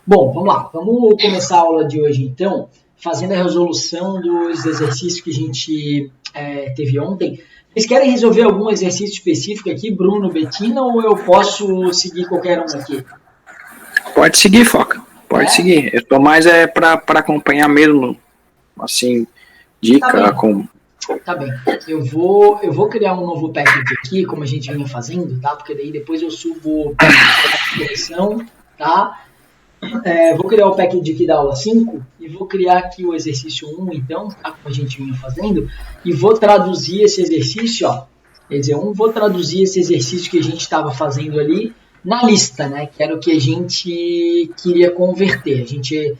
Bom, vamos lá. Vamos começar a aula de hoje, então, fazendo a resolução dos exercícios que a gente teve ontem. Vocês querem resolver algum exercício específico aqui, Bruno, Betina, ou eu posso seguir qualquer um aqui? Pode seguir, Foca. Pode seguir. Eu tô mais para acompanhar mesmo, assim, dica como... Tá bem. Eu vou criar um novo package aqui, como a gente vinha fazendo, tá? Porque daí depois eu subo a direção, tá? Vou criar o package aqui da aula 5 e vou criar aqui o exercício 1, então, tá? Como a gente vinha fazendo, e vou traduzir esse exercício, ó. Quer dizer, vou traduzir esse exercício que a gente estava fazendo ali na lista, né? Que era o que a gente queria converter. A gente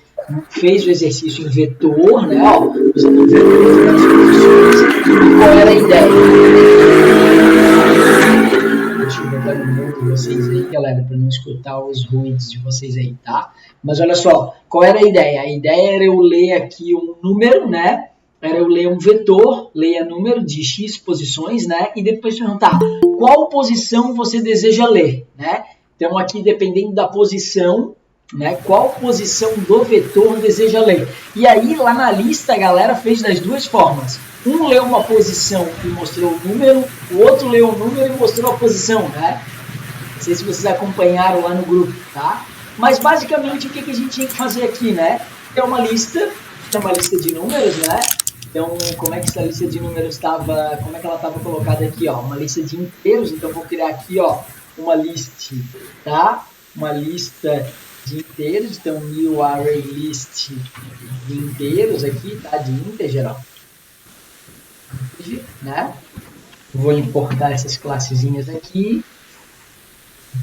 fez o exercício em vetor, né? Ó, usando o vetor das posições. E qual era a ideia? Deixa eu botar no mundo de vocês aí, galera, para não escutar os ruídos de vocês aí, tá? Mas olha só, qual era a ideia? A ideia era eu ler aqui um número, né? Era eu ler um vetor, leia número de X posições, né? E depois perguntar qual posição você deseja ler, né? Então aqui, dependendo da posição, né? Qual posição do vetor deseja ler? E aí, lá na lista, a galera fez das duas formas. Um leu uma posição e mostrou o número, o outro leu o número e mostrou a posição, né? Não sei se vocês acompanharam lá no grupo, tá? Mas basicamente o que a gente tinha que fazer aqui, né? É uma lista de números, né? Então, como é que essa lista de números estava, como é que ela estava colocada aqui, ó? Uma lista de inteiros, então vou criar aqui, ó, uma list, tá? Uma lista de inteiros, então new array list de inteiros aqui, tá? De integer, ó. Né? Vou importar essas classezinhas aqui,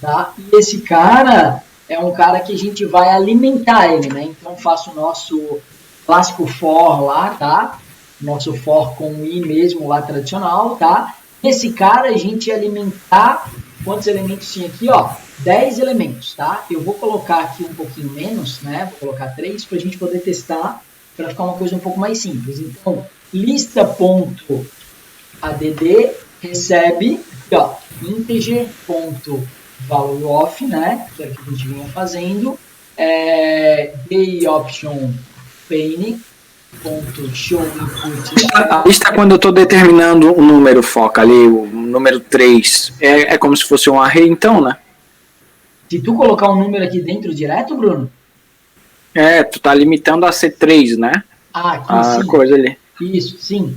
tá? E esse cara é um cara que a gente vai alimentar ele, né? Então faço o nosso clássico for lá, tá? Nosso for com i mesmo lá tradicional, tá? Esse cara a gente ia alimentar, quantos elementos tinha aqui, ó? 10 elementos, tá? Eu vou colocar aqui um pouquinho menos, né? Vou colocar 3 para a gente poder testar, para ficar uma coisa um pouco mais simples. Então, lista.add recebe, aqui, ó, integer.valueOf, né? Que é o que a gente vinha fazendo. DIOption pane. A lista, quando eu estou determinando um número, Foca ali, o número 3, é como se fosse um array, então, né? Se tu colocar um número aqui dentro direto, Bruno? Tu tá limitando a ser 3, né? Aqui a sim. Coisa ali. Isso, sim.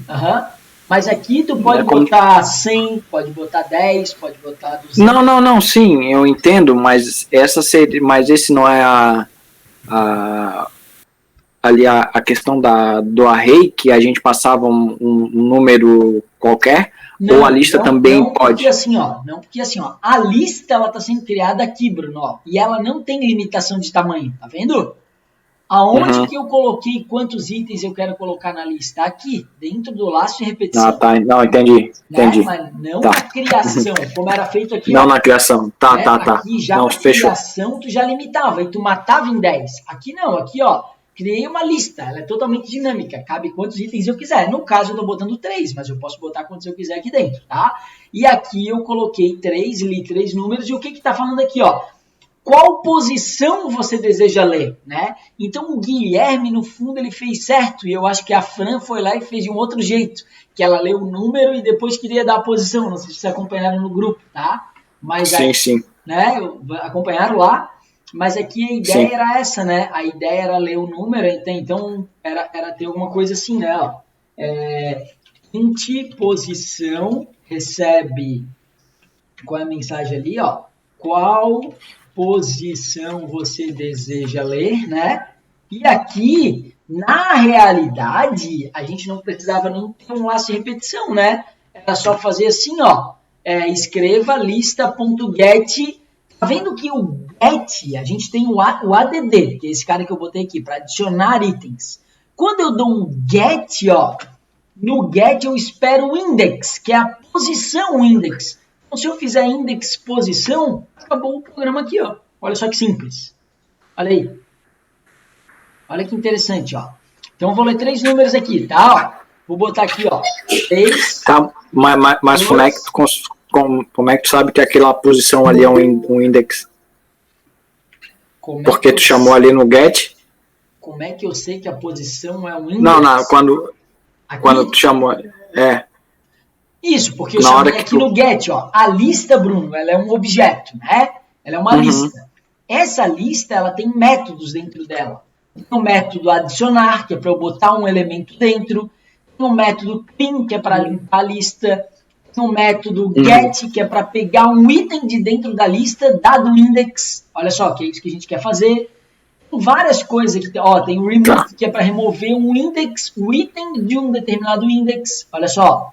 Mas aqui tu pode botar 100, pode botar 10, pode botar 200. Não, sim, eu entendo, mas esse não é ali a questão do array, que a gente passava um número qualquer, ou a lista também pode? Porque assim, ó, a lista ela está sendo criada aqui, Bruno, ó, e ela não tem limitação de tamanho, tá vendo? Aonde que eu coloquei quantos itens eu quero colocar na lista? Aqui, dentro do laço de repetição. Ah, tá, não, entendi. Mas não na criação, como era feito aqui. Não, ó, na criação, tá. Aqui já não, na criação tu já limitava, e tu matava em 10. Aqui não, aqui ó, criei uma lista, ela é totalmente dinâmica, cabe quantos itens eu quiser. No caso eu estou botando 3, mas eu posso botar quantos eu quiser aqui dentro, tá? E aqui eu coloquei 3, li 3 números, e o que está falando aqui, ó? Qual posição você deseja ler, né? Então o Guilherme, no fundo, ele fez certo, e eu acho que a Fran foi lá e fez de um outro jeito, que ela leu o número e depois queria dar a posição, não sei se vocês acompanharam no grupo, tá? Mas sim. Né, acompanharam lá? Mas aqui a ideia era essa, né? A ideia era ler o número, então era ter alguma coisa assim, né? Ó. Int posição recebe, qual é a mensagem ali, ó? Qual posição você deseja ler, né? E aqui, na realidade, a gente não precisava nem ter um laço de repetição, né? Era só fazer assim, ó. Escreva lista.get. Tá vendo que o get, a gente tem o add, que é esse cara que eu botei aqui, para adicionar itens. Quando eu dou um get, ó, no get eu espero o index, que é a posição index. Então, se eu fizer index posição, acabou o programa aqui, ó. Olha só que simples. Olha aí. Olha que interessante, ó. Então, eu vou ler 3 números aqui, tá? Ó, vou botar aqui, ó. 3. Tá, mas como é que tu sabe que aquela posição ali é um index? Porque tu chamou ali no get. Como é que eu sei que a posição é um index? Não, quando tu chamou... Isso, porque eu chamei aqui no get, ó. A lista, Bruno, ela é um objeto, né? Ela é uma lista. Essa lista, ela tem métodos dentro dela. Tem o método adicionar, que é para eu botar um elemento dentro. Tem o método clean, que é para limpar a lista. Tem o método get, que é para pegar um item de dentro da lista, dado o index. Olha só, que é isso que a gente quer fazer. Tem várias coisas aqui. Ó, tem o remove, que é para remover um index, o item de um determinado index. Olha só.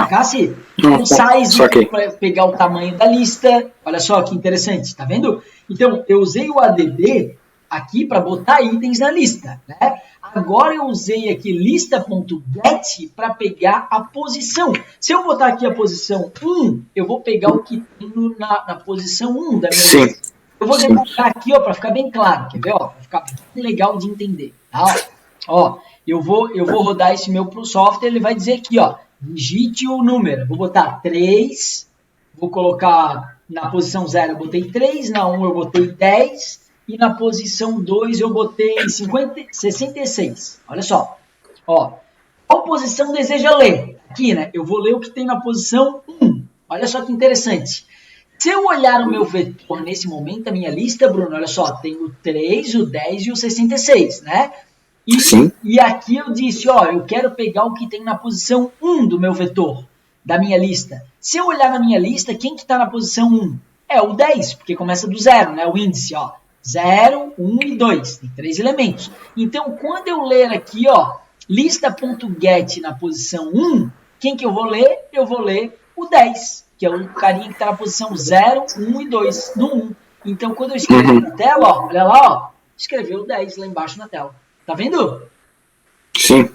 Cassi, o size para pegar o tamanho da lista. Olha só que interessante, tá vendo? Então, eu usei o ADB aqui para botar itens na lista, né? Agora eu usei aqui lista.get para pegar a posição. Se eu botar aqui a posição 1, eu vou pegar o que tem na posição 1 da minha lista. Eu vou demonstrar aqui, ó, para ficar bem claro, quer ver? Ó, para ficar bem legal de entender, tá? Ó, eu vou rodar esse meu software, ele vai dizer aqui, ó, digite o número. Vou botar 3, vou colocar na posição 0 eu botei 3, na 1 eu botei 10 e na posição 2 eu botei 66. Olha só. Ó, qual posição deseja ler? Aqui, né? Eu vou ler o que tem na posição 1. Olha só que interessante. Se eu olhar o meu vetor nesse momento, a minha lista, Bruno, olha só, tem o 3, o 10 e o 66, né? E aqui eu disse, ó, eu quero pegar o que tem na posição 1 do meu vetor, da minha lista. Se eu olhar na minha lista, quem que está na posição 1? É o 10, porque começa do 0, né? O índice, ó. 0, 1 e 2. Tem 3 elementos. Então, quando eu ler aqui, ó, lista.get na posição 1, quem que eu vou ler? Eu vou ler o 10, que é o carinha que está na posição 0, 1 e 2, no 1. Então, quando eu escrever na tela, ó, olha lá, ó, escreveu o 10 lá embaixo na tela. Tá vendo? Sim.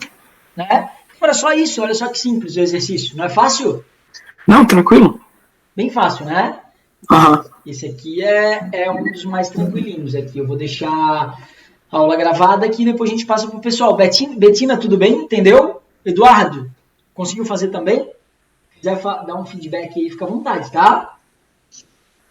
Né? Olha só isso, olha só que simples o exercício. Não é fácil? Não, tranquilo. Bem fácil, né? Esse aqui é um dos mais tranquilinhos aqui. Eu vou deixar a aula gravada aqui e depois a gente passa pro pessoal. Betina, tudo bem? Entendeu? Eduardo, conseguiu fazer também? Se quiser dar um feedback aí, fica à vontade, tá?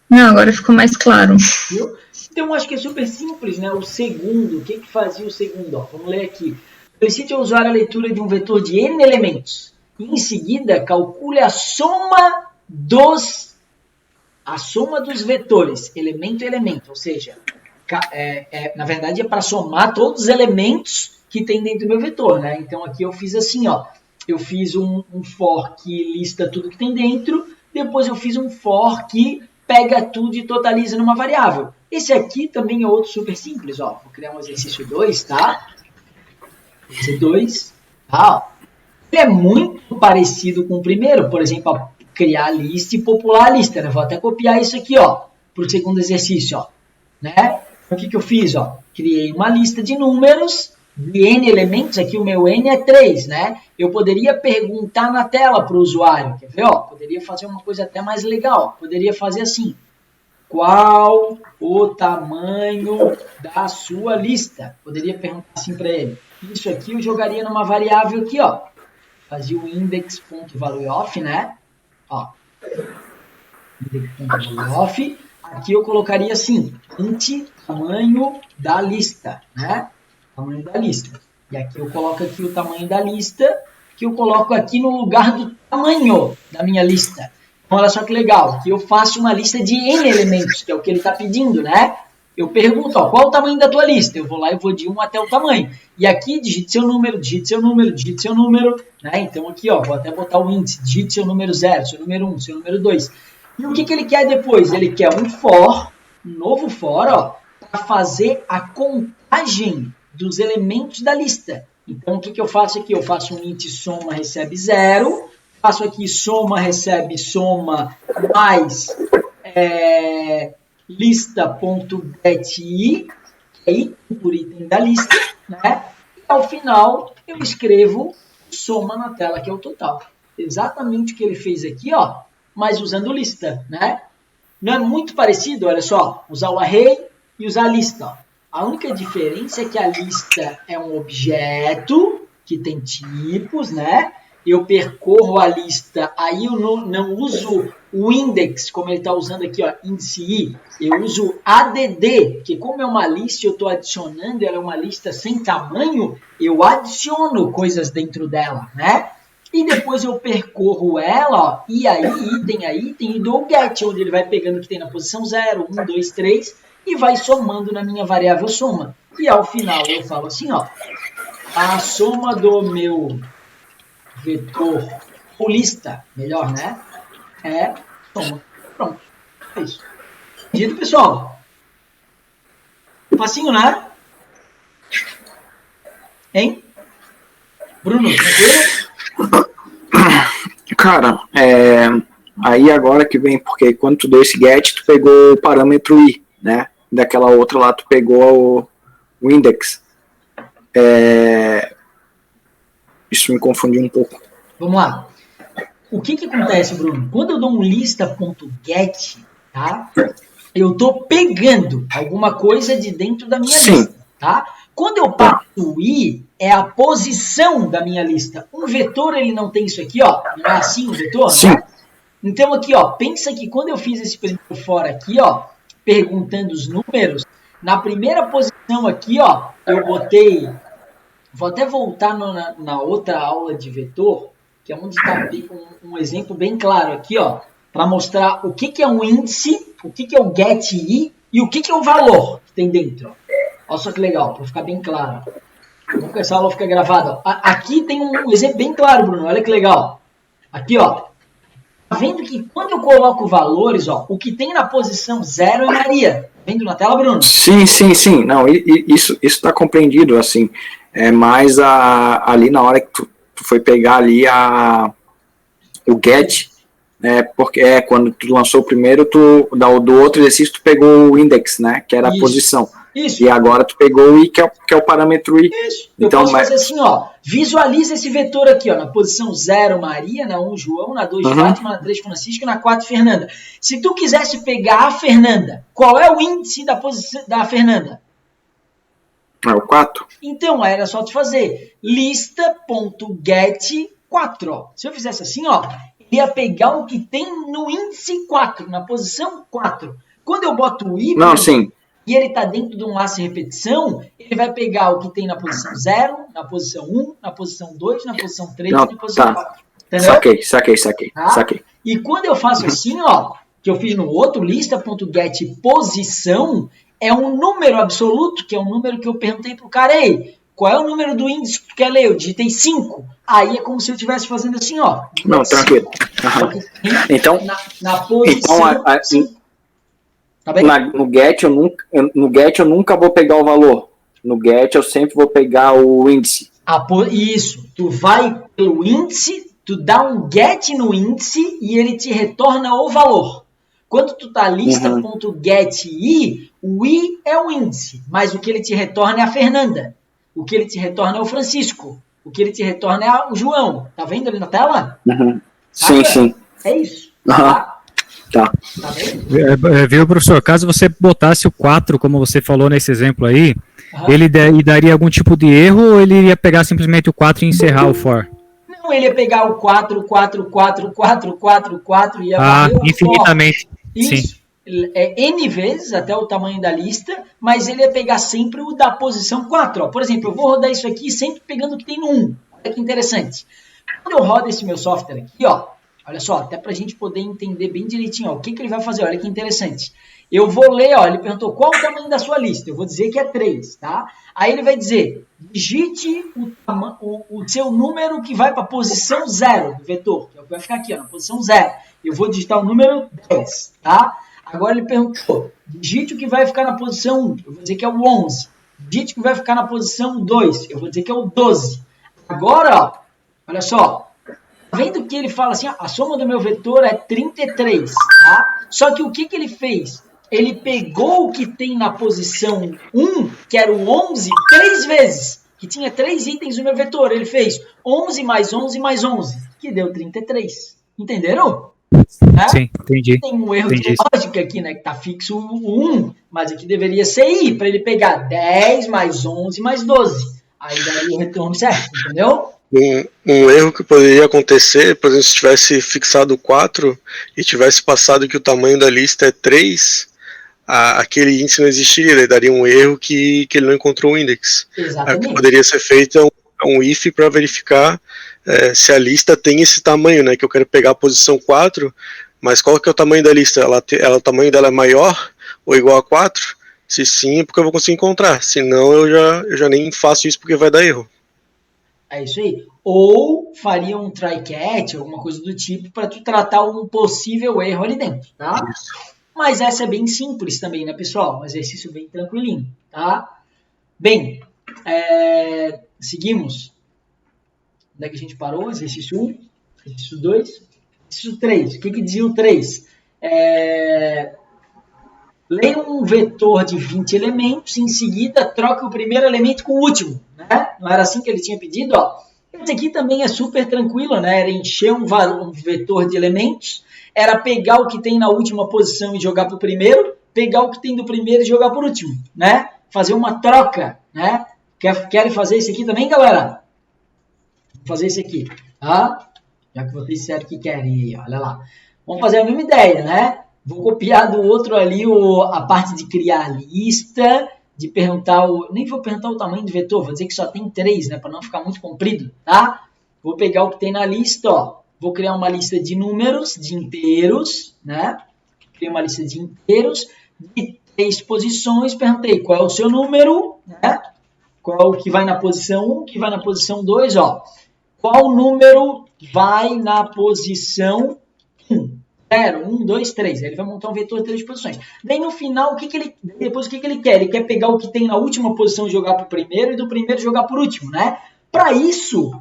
Não, agora ficou mais claro. Viu? Então, acho que é super simples, né? O segundo, o que fazia o segundo? Ó, vamos ler aqui. Solicite ao usuário a leitura de um vetor de N elementos. E, em seguida, calcule a soma dos vetores, elemento a elemento. Ou seja, na verdade, é para somar todos os elementos que tem dentro do meu vetor, né? Então, aqui eu fiz assim, ó. Eu fiz um for que lista tudo que tem dentro. Depois eu fiz um for que pega tudo e totaliza numa variável. Esse aqui também é outro super simples, ó. Vou criar um exercício 2, tá? Esse 2, tá? Ele é muito parecido com o primeiro, por exemplo, ó, criar a lista e popular a lista, né? Vou até copiar isso aqui, ó, para o segundo exercício, ó, né? O que eu fiz, ó? Criei uma lista de números de N elementos, aqui o meu N é 3, né? Eu poderia perguntar na tela para o usuário, quer ver, ó? Poderia fazer uma coisa até mais legal, poderia fazer assim, qual o tamanho da sua lista? Poderia perguntar assim para ele. Isso aqui eu jogaria numa variável aqui, ó. Fazia o index.valueOf, né? Ó. Index.valueOf. Aqui eu colocaria assim, int tamanho da lista, né? Tamanho da lista. E aqui eu coloco aqui o tamanho da lista, que eu coloco aqui no lugar do tamanho da minha lista. Então, olha só que legal. Aqui eu faço uma lista de N elementos, que é o que ele está pedindo, né? Eu pergunto, ó, qual o tamanho da tua lista? Eu vou lá e vou de 1 até o tamanho. E aqui, digite seu número, digite seu número, digite seu número, né? Então, aqui, ó, vou até botar o índice, digite seu número 0, seu número 1, seu número 2. E o que ele quer depois? Ele quer um for, um novo for, ó, para fazer a contagem dos elementos da lista. Então, o que eu faço aqui? Eu faço um int soma recebe 0, faço aqui soma recebe soma mais lista.geti, que é item por item da lista, né? E ao final eu escrevo soma na tela, que é o total. Exatamente o que ele fez aqui, ó, mas usando lista, né? Não é muito parecido, olha só, usar o array e usar a lista, ó. A única diferença é que a lista é um objeto que tem tipos, né? Eu percorro a lista, aí eu não uso o index, como ele está usando aqui, ó, índice I, eu uso ADD, porque como é uma lista, eu estou adicionando, ela é uma lista sem tamanho, eu adiciono coisas dentro dela, né? E depois eu percorro ela, ó, e aí, item a item, e dou o get, onde ele vai pegando o que tem na posição 0, 1, 2, 3, e vai somando na minha variável soma. E ao final eu falo assim, ó, a soma do meu vetor, ou lista, melhor, né? É soma. Pronto. É isso. Entendido, pessoal? Facinho, né? Hein? Bruno, tranquilo? Cara, aí agora que vem, porque quando tu deu esse get, tu pegou o parâmetro I, né? Daquela outra lá, tu pegou o index. Isso me confundiu um pouco. Vamos lá. O que acontece, Bruno? Quando eu dou um lista.get, tá? Eu estou pegando alguma coisa de dentro da minha lista, tá? Quando eu passo o I, é a posição da minha lista. Um vetor, ele não tem isso aqui, ó. Não é assim o vetor, Sim. né? Então aqui, ó, pensa que quando eu fiz esse por fora aqui, ó, perguntando os números, na primeira posição aqui, ó, eu botei... Vou até voltar na outra aula de vetor, que é onde está um exemplo bem claro aqui, ó, para mostrar o que é um índice, o que é o get I e o que é o valor que tem dentro. Olha só que legal, para ficar bem claro. Vamos que essa aula fica gravada. Aqui tem um exemplo bem claro, Bruno, olha que legal. Aqui, ó, tá vendo que quando eu coloco valores, ó, o que tem na posição 0 é Maria. Vendo na tela, Bruno? Sim. Não, isso está compreendido, assim. Mas ali na hora que tu foi pegar ali o get, porque quando tu lançou o primeiro, do outro exercício tu pegou o index, né? Que era a posição. Isso. E agora tu pegou o I, que é o parâmetro I. Isso. Eu posso fazer assim, ó. Visualiza esse vetor aqui, ó. Na posição 0, Maria. Na 1, João. Na 2, Fátima. Na 3, Francisco. Na 4, Fernanda. Se tu quisesse pegar a Fernanda, qual é o índice da Fernanda? É o 4. Então, era só tu fazer lista.get 4, ó. Se eu fizesse assim, ó, ia pegar o que tem no índice 4, na posição 4. Quando eu boto o I, e ele está dentro de um laço de repetição, ele vai pegar o que tem na posição 0, na posição 1, na posição 2, na posição 3 e na posição 4. Entendeu? Saquei. E quando eu faço assim, ó, que eu fiz no outro, lista.get posição, é um número absoluto, que é um número que eu perguntei pro cara, ei, qual é o número do índice que tu quer ler? Eu digitei 5. Aí é como se eu estivesse fazendo assim, ó. Não, tranquilo. Então, na posição 5. Tá bem? No get eu nunca vou pegar o valor. No get eu sempre vou pegar o índice. Isso. Tu vai pelo índice, tu dá um get no índice e ele te retorna o valor. Quando tu tá lista.get I, o I é o índice, mas o que ele te retorna é a Fernanda. O que ele te retorna é o Francisco. O que ele te retorna é o João. Tá vendo ali na tela? Sim. É isso. Tá. Viu, professor? Caso você botasse o 4, como você falou nesse exemplo aí, ele daria algum tipo de erro ou ele iria pegar simplesmente o 4 e encerrar o for? Não, ele ia pegar o 4 e ia varrer infinitamente. Isso. Sim. N vezes, até o tamanho da lista, mas ele ia pegar sempre o da posição 4. Ó. Por exemplo, eu vou rodar isso aqui sempre pegando o que tem no 1. Olha que interessante. Quando eu rodo esse meu software aqui, ó, olha só, até para a gente poder entender bem direitinho, ó, o que ele vai fazer, olha que interessante. Eu vou ler, ó, ele perguntou qual o tamanho da sua lista, eu vou dizer que é 3, tá? Aí ele vai dizer, digite o seu número que vai para a posição 0 do vetor, que é o que vai ficar aqui, ó, na posição 0. Eu vou digitar o número 10, tá? Agora ele perguntou, digite o que vai ficar na posição 1, eu vou dizer que é o 11. Digite o que vai ficar na posição 2, eu vou dizer que é o 12. Agora, ó, olha só, vendo que ele fala assim, a soma do meu vetor é 33, tá? Só que o que ele fez? Ele pegou o que tem na posição 1, que era o 11, 3 vezes, que tinha 3 itens no meu vetor. Ele fez 11 mais 11 mais 11, que deu 33. Entenderam? Sim, entendi. Tem um erro de lógica aqui, né? Que tá fixo o 1, mas aqui deveria ser I, para ele pegar 10 mais 11 mais 12. Aí daí o retorno certo, entendeu? Um erro que poderia acontecer, por exemplo, se tivesse fixado 4 e tivesse passado que o tamanho da lista é 3, aquele índice não existiria, ele daria um erro que ele não encontrou o index. Exatamente. O que poderia ser feito é um if para verificar se a lista tem esse tamanho, né? Que eu quero pegar a posição 4, mas qual que é o tamanho da lista? O tamanho dela é maior ou igual a 4? Se sim, é porque eu vou conseguir encontrar. Se não, eu já nem faço isso porque vai dar erro. É isso aí. Ou faria um try catch, alguma coisa do tipo, para tu tratar um possível erro ali dentro, tá? Isso. Mas essa é bem simples também, né, pessoal? Um exercício bem tranquilinho, tá? Bem, seguimos. Onde é que a gente parou? Exercício 1, exercício 2, exercício 3. O que dizia o 3? Leia um vetor de 20 elementos, em seguida troca o primeiro elemento com o último, né? Não era assim que ele tinha pedido, ó. Esse aqui também é super tranquilo, né? Era encher um vetor de elementos, era pegar o que tem na última posição e jogar para o primeiro, pegar o que tem do primeiro e jogar para o último, né? Fazer uma troca, né? Querem fazer isso aqui também, galera? Vou fazer isso aqui, tá? Já que vocês disseram que querem, olha lá. Vamos fazer a mesma ideia, né? Vou copiar do outro ali a parte de criar a lista, de perguntar nem vou perguntar o tamanho do vetor, vou dizer que só tem 3, né, para não ficar muito comprido, tá? Vou pegar o que tem na lista, ó. Vou criar uma lista de números, de inteiros, né? Criei uma lista de inteiros de 3 posições, perguntei qual é o seu número, né? Qual que vai na posição 1, que vai na posição 2, ó. Qual número vai na posição 1? 0, 1, 2, 3. Ele vai montar um vetor de 3 posições. Daí no final, depois o que ele quer? Ele quer pegar o que tem na última posição e jogar para o primeiro e do primeiro jogar para o último, né? Para isso,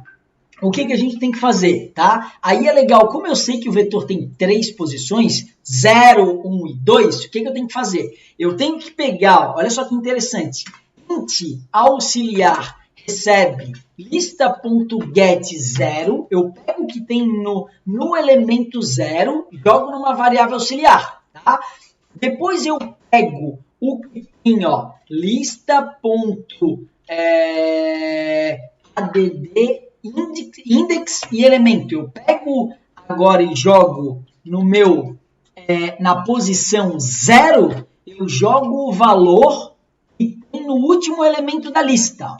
o que a gente tem que fazer, tá? Aí é legal, como eu sei que o vetor tem 3 posições, 0, 1 e 2, o que eu tenho que fazer? Eu tenho que pegar, olha só que interessante, int auxiliar recebe lista.get0, eu pego o que tem no elemento 0, jogo numa variável auxiliar, tá? Depois eu pego o que tem, ó, lista.add index e elemento. Eu pego agora e jogo no meu, na posição 0, eu jogo o valor que tem no último elemento da lista,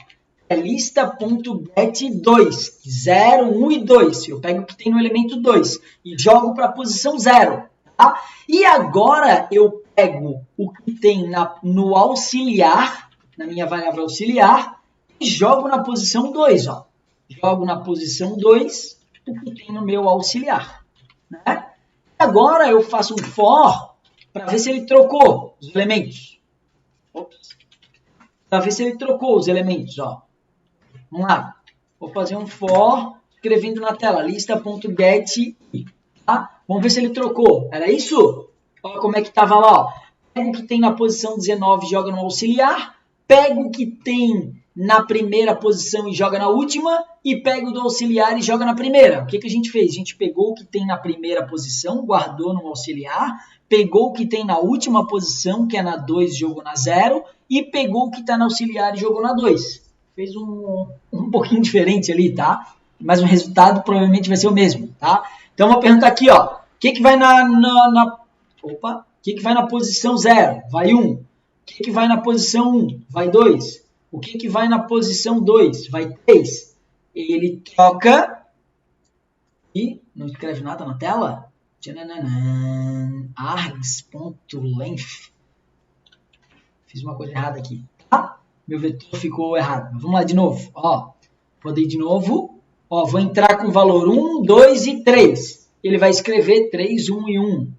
lista.get2, 0, 1 e 2. Eu pego o que tem no elemento 2 e jogo para a posição 0. Tá? E agora eu pego o que tem no auxiliar, na minha variável auxiliar, e jogo na posição 2. Ó. Jogo na posição 2 o que tem no meu auxiliar. Né? Agora eu faço um for para ver se ele trocou os elementos. Para ver se ele trocou os elementos. Ó. Vamos lá, vou fazer um for, escrevendo na tela, lista.get, tá? Vamos ver se ele trocou, era isso? Olha como é que estava lá, ó. Pega o que tem na posição 19 e joga no auxiliar, pega o que tem na primeira posição e joga na última, e pega o do auxiliar e joga na primeira. O que a gente fez? A gente pegou o que tem na primeira posição, guardou no auxiliar, pegou o que tem na última posição, que é na 2, jogou na 0, e pegou o que está na auxiliar e jogou na 2. Fez um pouquinho diferente ali, tá? Mas o resultado provavelmente vai ser o mesmo, tá? Então, eu vou perguntar aqui, ó. O que vai Opa! O que vai na posição 0? Vai 1. O que vai na posição 1? Vai 2. O que vai na posição 2? Vai 3. Ele troca e não escreve nada na tela? Args.length. Fiz uma coisa errada aqui, tá? Meu vetor ficou errado. Vamos lá de novo. Ó, vou ir de novo. Ó, vou entrar com o valor 1, 2 e 3. Ele vai escrever 3, 1 e 1.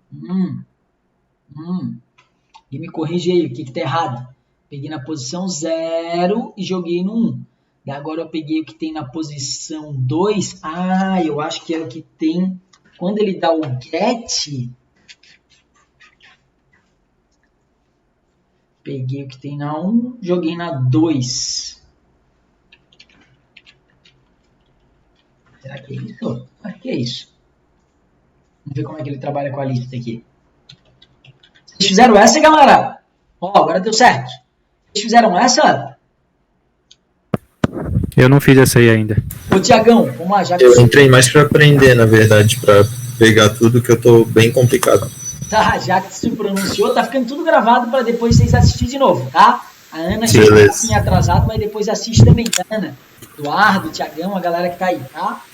E me corrige aí, o que está errado? Peguei na posição 0 e joguei no 1. Daí agora eu peguei o que tem na posição 2. Ah, eu acho que é o que tem... Quando ele dá o get... Peguei o que tem na 1, joguei na 2. Será que é isso? Acho que é isso. Vamos ver como é que ele trabalha com a lista aqui. Vocês fizeram essa, galera? Ó, agora deu certo. Vocês fizeram essa? Eu não fiz essa aí ainda. Ô, Tiagão, vamos lá. Já que Eu entrei mais para aprender, na verdade, para pegar tudo, que eu tô bem complicado. Tá, já que se pronunciou, tá ficando tudo gravado para depois vocês assistirem de novo, tá? A Ana chegou um pouquinho atrasado, mas depois assiste também, tá, Ana? Eduardo, Tiagão, a galera que tá aí, tá?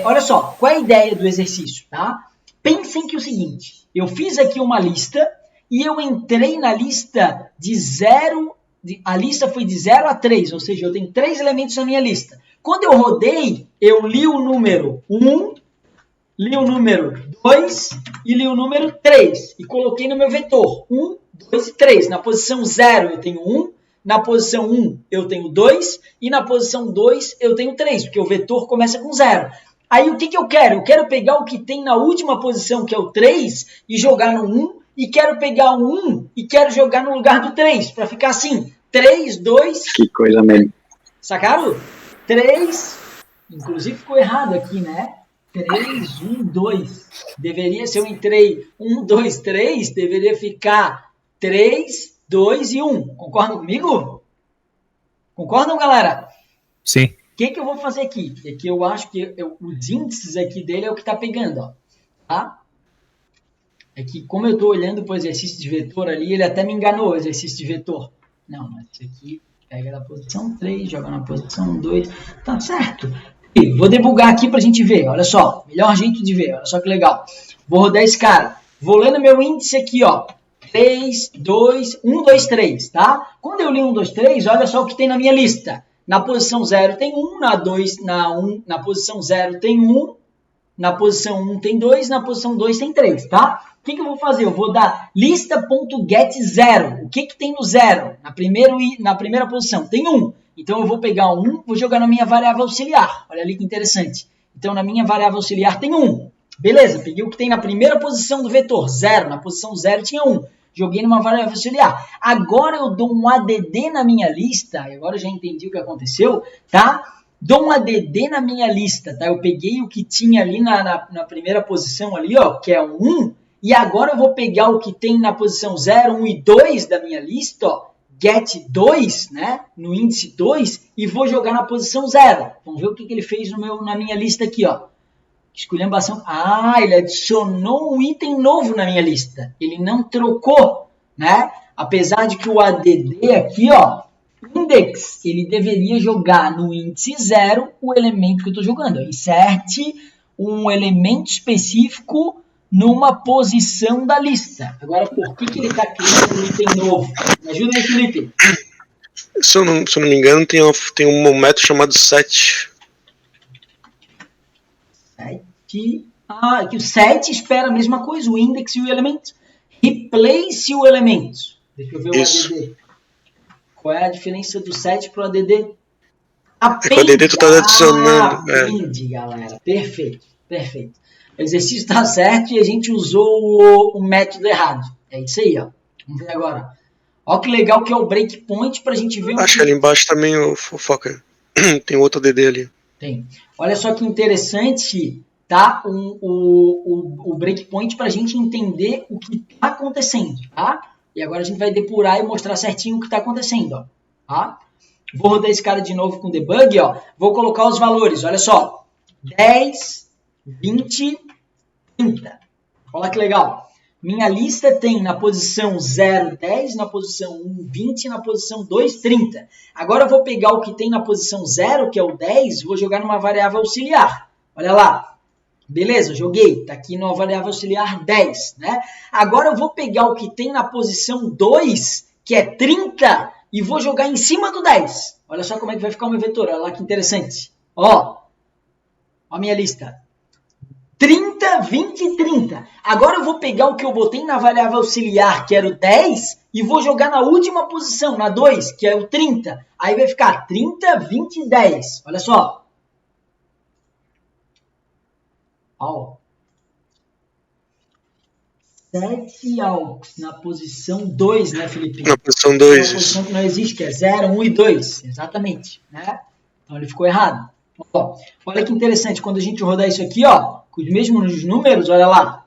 Olha só, qual é a ideia do exercício, tá? Pensem que é o seguinte, eu fiz aqui uma lista e eu entrei na lista de 0, a lista foi de 0 a 3, ou seja, eu tenho 3 elementos na minha lista. Quando eu rodei, eu li o número 1, li o número 2 e li o número 3 e coloquei no meu vetor 1, 2 e 3. Na posição 0 eu tenho 1, na posição 1 eu tenho 2 e na posição 2 eu tenho 3, porque o vetor começa com 0. Aí o que eu quero? Eu quero pegar o que tem na última posição, que é o 3, e jogar no 1, e quero pegar o 1 e quero jogar no lugar do 3, para ficar assim, 3, 2... Que coisa melhor. Sacaram? 3, inclusive ficou errado aqui, né? 3, 1, 2. Deveria, se eu entrei 1, 2, 3, deveria ficar 3, 2 e 1. Concordam comigo? Concordam, galera? Sim. O que eu vou fazer aqui? É que eu acho que os índices aqui dele é o que está pegando, ó. Tá? É que como eu estou olhando para o exercício de vetor ali, ele até me enganou, o exercício de vetor. Não, mas isso aqui pega na posição 3, joga na posição 2. Tá certo. E vou debugar aqui para a gente ver. Olha só, melhor jeito de ver. Olha só que legal. Vou rodar esse cara. Vou lendo meu índice aqui, ó. 3, 2, 1, 2, 3, tá? Quando eu li 1, 2, 3, olha só o que tem na minha lista. Na posição 0 tem 1, na posição 0 tem 1, na posição 1 tem 2, na posição 2 tem 3, tá? O que eu vou fazer? Eu vou dar lista.get0. O que tem no 0? Na primeira posição tem 1. Então eu vou pegar 1, vou jogar na minha variável auxiliar. Olha ali que interessante. Então na minha variável auxiliar tem 1. Beleza, peguei o que tem na primeira posição do vetor, 0. Na posição 0 tinha 1. Joguei numa variável auxiliar. Agora eu dou um ADD na minha lista. Agora eu já entendi o que aconteceu, tá? Dou um ADD na minha lista, tá? Eu peguei o que tinha ali na primeira posição ali, ó, que é um 1. E agora eu vou pegar o que tem na posição 0, 1 e 2 da minha lista, ó, get 2, né? No índice 2, e vou jogar na posição 0. Vamos ver o que ele fez na minha lista aqui, ó. Esculhambação. Ah, ele adicionou um item novo na minha lista. Ele não trocou, né? Apesar de que o ADD aqui, ó, index, ele deveria jogar no índice 0 o elemento que eu estou jogando. Inserte um elemento específico numa posição da lista. Agora, por que ele está criando um item novo? Me ajuda aí, Felipe. Se eu não me engano, tem um método chamado set. Aqui o set espera a mesma coisa, o index e o elemento. Replace o elemento. Deixa eu ver o ADD. Qual é a diferença do set para o ADD? Com o ADD tu tá adicionando. Append, galera. Perfeito. O exercício está certo e a gente usou o método errado. É isso aí, ó. Vamos ver agora. Olha que legal que é o breakpoint para a gente ver. Acho que ali embaixo também o foca. Tem outro ADD ali. Tem. Olha só que interessante, tá? O breakpoint para a gente entender o que está acontecendo, tá? E agora a gente vai depurar e mostrar certinho o que está acontecendo, ó. Tá? Vou rodar esse cara de novo com debug, ó. Vou colocar os valores, olha só. 10, 20, 30. Olha que legal. Minha lista tem na posição 0, 10, na posição 1, 20 e na posição 2, 30. Agora eu vou pegar o que tem na posição 0, que é o 10, vou jogar numa variável auxiliar. Olha lá. Beleza, joguei. Está aqui numa variável auxiliar 10, né? Agora eu vou pegar o que tem na posição 2, que é 30, e vou jogar em cima do 10. Olha só como é que vai ficar o meu vetor. Olha lá que interessante. Ó a minha lista. 30, 20 e 30. Agora eu vou pegar o que eu botei na variável auxiliar, que era o 10, e vou jogar na última posição, na 2, que é o 30. Aí vai ficar 30, 20 e 10. Olha só. Ó. 7 AUX na posição 2, né, Felipe? Na posição 2. Na posição que não existe, que é 0, 1 e 2. Exatamente. Né? Então ele ficou errado. Ó, olha que interessante, quando a gente rodar isso aqui, ó, com os mesmos números, olha lá.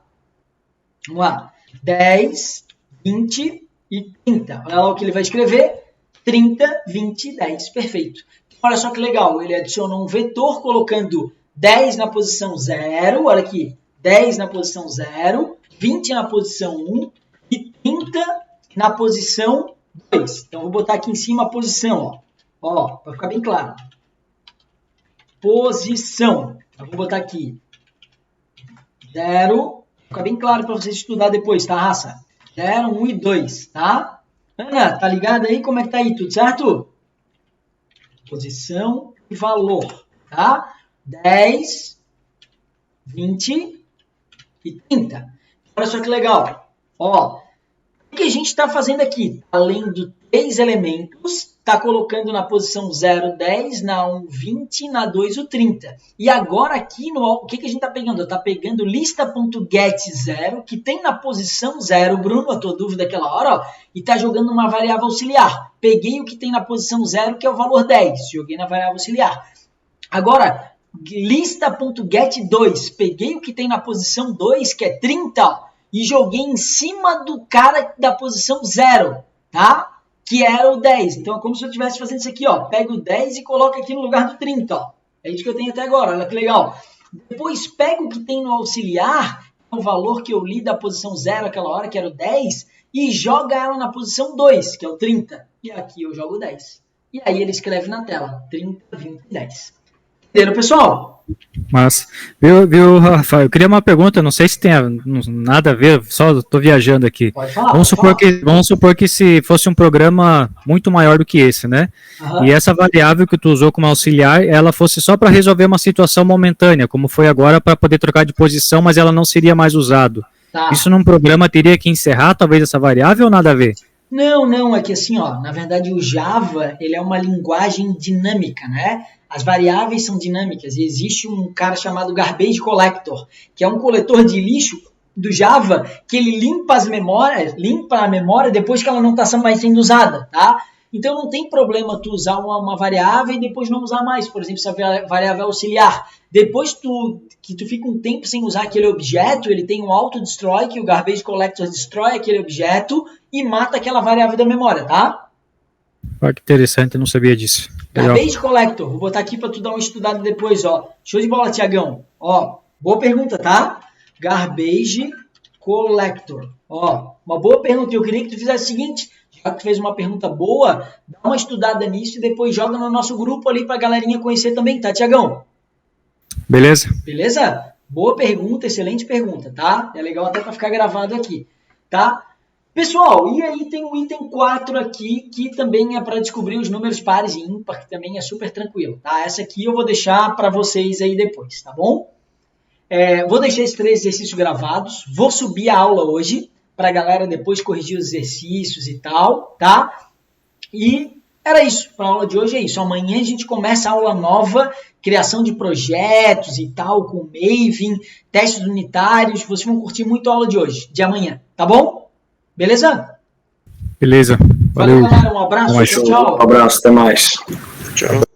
Vamos lá. 10, 20 e 30. Olha lá o que ele vai escrever. 30, 20 e 10. Perfeito. Olha só que legal, ele adicionou um vetor colocando 10 na posição 0, olha aqui, 10 na posição 0, 20 na posição 1 e 30 na posição 2. Então, vou botar aqui em cima a posição, ó, para ficar bem claro. Posição. Eu vou botar aqui 0, fica bem claro para vocês estudar depois, tá, raça? 0, 1 e 2, tá? Ana, tá ligado aí? Como é que tá aí? Tudo certo? Posição e valor, tá? 10, 20 e 30. Olha só que legal. Ó, o que a gente está fazendo aqui? Além de 3 elementos, está colocando na posição 0, 10, na 1, 20, na 2, o 30. E agora aqui, o que a gente está pegando? Está pegando lista.get0, que tem na posição 0, Bruno, a tua dúvida aquela hora, ó, e está jogando uma variável auxiliar. Peguei o que tem na posição 0, que é o valor 10, joguei na variável auxiliar. Agora, lista.get2, peguei o que tem na posição 2, que é 30, e joguei em cima do cara da posição 0, tá? Que era o 10. Então é como se eu estivesse fazendo isso aqui, ó. Pega o 10 e coloca aqui no lugar do 30, ó. É isso que eu tenho até agora, olha que legal. Depois pego o que tem no auxiliar, o valor que eu li da posição 0 aquela hora, que era o 10, e joga ela na posição 2, que é o 30. E aqui eu jogo o 10. E aí ele escreve na tela, 30, 20 e 10. Entenderam, pessoal? Mas, viu, Rafael, eu queria uma pergunta, não sei se tem nada a ver, só estou viajando aqui. Pode falar, Vamos supor que se fosse um programa muito maior do que esse, né? Uhum. E essa variável que tu usou como auxiliar, ela fosse só para resolver uma situação momentânea, como foi agora para poder trocar de posição, mas ela não seria mais usado. Tá. Isso num programa teria que encerrar talvez essa variável ou nada a ver? Não, é que assim, ó, na verdade o Java, ele é uma linguagem dinâmica, né? As variáveis são dinâmicas e existe um cara chamado Garbage Collector, que é um coletor de lixo do Java que ele limpa a memória depois que ela não está mais sendo usada, tá? Então não tem problema tu usar uma variável e depois não usar mais, por exemplo, se a variável auxiliar. Depois que tu fica um tempo sem usar aquele objeto, ele tem um auto-destroy, que o Garbage Collector destrói aquele objeto e mata aquela variável da memória, tá? Ah, que interessante, eu não sabia disso. Garbage Collector, vou botar aqui para tu dar uma estudada depois, ó. Show de bola, Tiagão. Ó, boa pergunta, tá? Garbage Collector. Ó, uma boa pergunta. Eu queria que tu fizesse o seguinte, já que tu fez uma pergunta boa, dá uma estudada nisso e depois joga no nosso grupo ali pra galerinha conhecer também, tá, Tiagão? Beleza. Beleza? Boa pergunta, excelente pergunta, tá? É legal até para ficar gravado aqui, tá? Pessoal, e aí tem o item 4 aqui, que também é para descobrir os números pares e ímpar, que também é super tranquilo, tá? Essa aqui eu vou deixar para vocês aí depois, tá bom? Vou deixar esses 3 exercícios gravados, vou subir a aula hoje, para a galera depois corrigir os exercícios e tal, tá? E era isso, para a aula de hoje é isso. Amanhã a gente começa a aula nova, criação de projetos e tal, com Maven, testes unitários, vocês vão curtir muito a aula de hoje, de amanhã, tá bom? Beleza? Beleza. Valeu, galera. Um abraço. Tchau. Um abraço, até mais. Tchau.